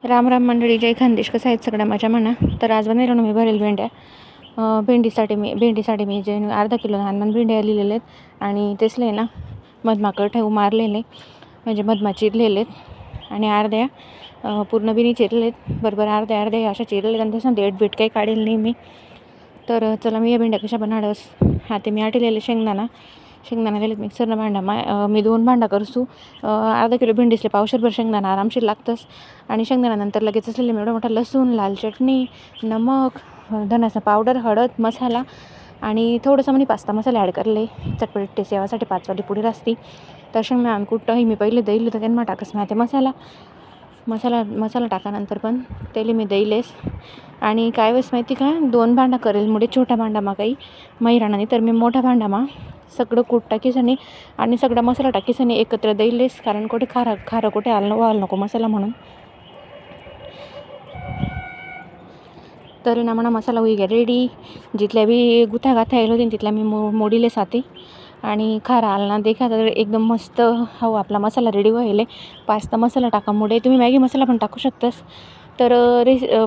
राम राम मंडळी, जय खानदेश. कसं आहेत सगळ्या माझ्या म्हणा. तर आज बनवलं ना मी भरेल भेंड्या. भेंडीसाठी मी जे अर्धा किलो लहान भेंड्या लिहिलेले आहेत आणि तेचले ना मधमाकड ठेवू मारलेले, म्हणजे मधमा चिरलेले आहेत आणि अर्ध्या पूर्ण बिनी चिरलेत. बरोबर अर्ध्या अशा चिरलेत आणि तसं देठ बीट काही काढेल नाही मी. तर चला मी या भेंड्या कशा बनाडस. ते मी आटलेले शेंगदाणा दिलेत मिक्सरनं भांडा. मी 2 भांडा करसू. अर्धा किलो भेंडीसले पावशरभर शेंगदाणा आरामशीर लागतंच. आणि शेंगदाण्यानंतर लगेच असलेले एवढा मोठा लसूण, लाल चटणी, नमक, धनाचा पावडर, हळद, मसाला आणि थोडंसं मी पास्ता मसाला ॲड करले चटपटीत टेस्ट यावासाठी. 5 वाटी पुढे असती. तर शेंगदाणा कुठंही मी पहिले देईल तर त्यांना टाकस ना ते मसाला टाकानंतर पण त्याला मी देईलेस. आणि काय वेळेस माहिती का, 2 भांडा करेल मुळे छोटा भांडा मा काही मैराणा नाही, तर मी मोठा भांडा मा सगळं कूट टाकीसनी आणि सगळा मसाला टाकीसनी एकत्र देईलेस. कारण कुठे खारं कुठे व्हायला नको मसाला म्हणून. तर ना म्हणा मसाला होई गया रेडी. जिथल्या बी गुथा गाथा येईल होती तिथल्या मी मोडीले साथी आणि खारा आला ना देखा तर एकदम मस्त हो आपला मसाला रेडी व्हायले. पास्ता मसाला टाकामुळे तुम्ही मॅगी मसाला पण टाकू शकतास. तर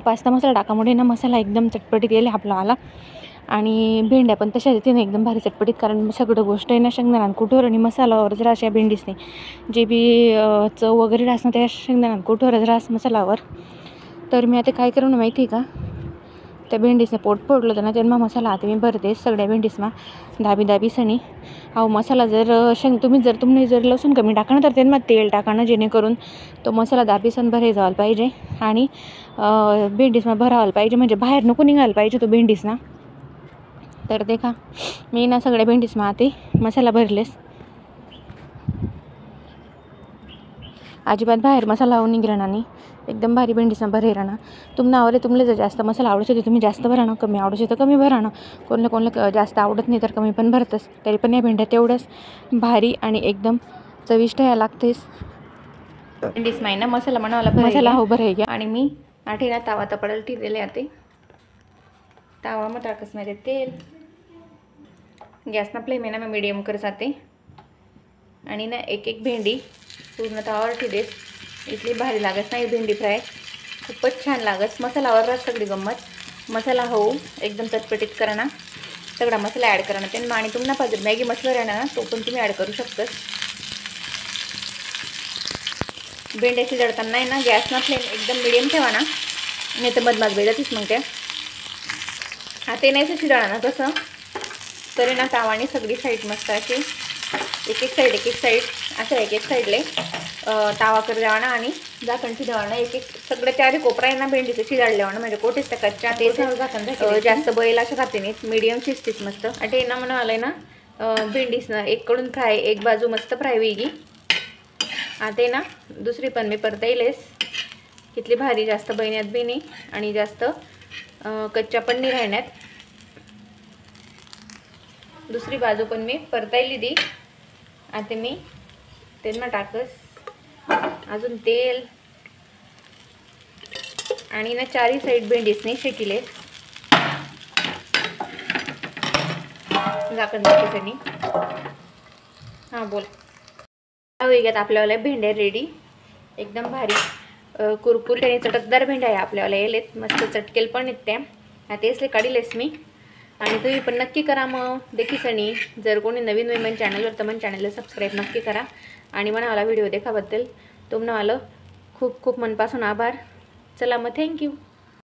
पास्ता मसाला टाकामुळे ना मसाला एकदम चटपटीत येईल आपला आला. आणि भेंड्या पण तशा येते ना एकदम भारी चटपटीत. कारण सगळं गोष्ट आहे ना शेंगदाणा कुठवर आणि मसालावर रास या भेंडीसने जे बी चव वगैरे रास ना त्या शेंगदाणा कुठवरच रास मसालावर. तर मी आता काय करू ना माहिती आहे का, त्या भेंडीसने पोट फोडलं होतं ना त्यांना मसाला आता मी भरते सगळ्या भेंडीसमा दाबी सणी. अहो मसाला जर तुम्ही जर लसूण कमी टाकणं तर त्यांना तेल टाकणं, जेणेकरून तो मसाला दाबीसन भरे जायला पाहिजे आणि भेंडीसमा भरावायला पाहिजे, म्हणजे बाहेर नको निघायला पाहिजे तो भेंडीसना. तर देखा मी ना सगळ्या भेंडीसमा आता मसाला भरलेस. अजिबात बाहेर मसाला लावून निघ राहणार नाही. एकदम भारी भेंडीसना भरे राहणार. तुमले जर जास्त मसाला आवडत होते तुम्ही जास्त भरा ना, कमी आवडत तर कमी भरा ना. कोणाला जास्त आवडत नाही तर कमी पण भरतस. तरी पण या भेंड्या तेवढंच भारी आणि एकदम चविष्ट या लागतेस. भेंडीस माही ना मसाला बनावाला मसाला हो भर घ्या. आणि मी आठीला तावा तपडायला ठेवलेले आते. तावा मग टाकस नाही तेल. गॅसना फ्लेम आहे ना मी मीडियम कर जाते. आणि ना एक भेंडी पूर्ण तावावर ठेवतेस. इतली भारी लागत नाही भेंडी फ्राय, खूपच छान लागत. मसालावर राहत सगळी गंमत. मसाला हो एकदम चटपटीत करा ना, सगळा मसाला ॲड करा ना त्यांना. आणि तुम्हाला पाहिजे मॅगी मसाला राहणार ना तो पण तुम्ही ॲड करू शकता. भेंड्याची जळताना आहे ना गॅसना फ्लेम एकदम मिडियम ठेवा ना, नाही तर मधमात भेजातीच मग त्या आता नाही शिजळा ना तसं. तरी ना तावाने सगळी साईड मस्त अशी एक साईड असं एक साईडले तावा कर द्यावा ना आणि झाकणची द्यावा ना. एक सगळे चारी कोपरा आहे ना भेंडीचं शिजाडल्यावा ना, म्हणजे कोटीस त्या कच्च्या ते झाकण जास्त बैल अशा खाते नाहीत, मिडियम शिजतीच मस्त. आणि ना म्हणून आलंय ना भेंडीस ना एक कडून फ्राय एक बाजू मस्त फ्राय वेगळी. आता ना दुसरी पण मी परताईलेस. कितली भारी जास्त बहिण्यात बी नाही आणि जास्त कच्च्या पण नाही राहण्यात. दुसरी बाजू पण मी परतायली दी. आता मी त्यांना टाकस अजून तेल आणि ना चारी साईड भेंडीसने शेकिले झाकण टाकीसनी. हां बोल. वेगळ्यात आपल्याला भेंड्या रेडी एकदम भारी कुरकुरीत आणि चटकदार भेंड्या आहे आपल्याला येलेत. मस्त चटकेल पण आहेत त्या. आता इसले काढीलेस मी. आणि तुम्ही पण नक्की करा मग देखीसणी. जर कोणी नवीन मन चॅनलवर तर मन चॅनलला सबस्क्राईब नक्की करा. आणि मला व्हिडिओ देखाबद्दल तुम्हाला खूप खूप मनपासून आभार. चला मग थँक्यू.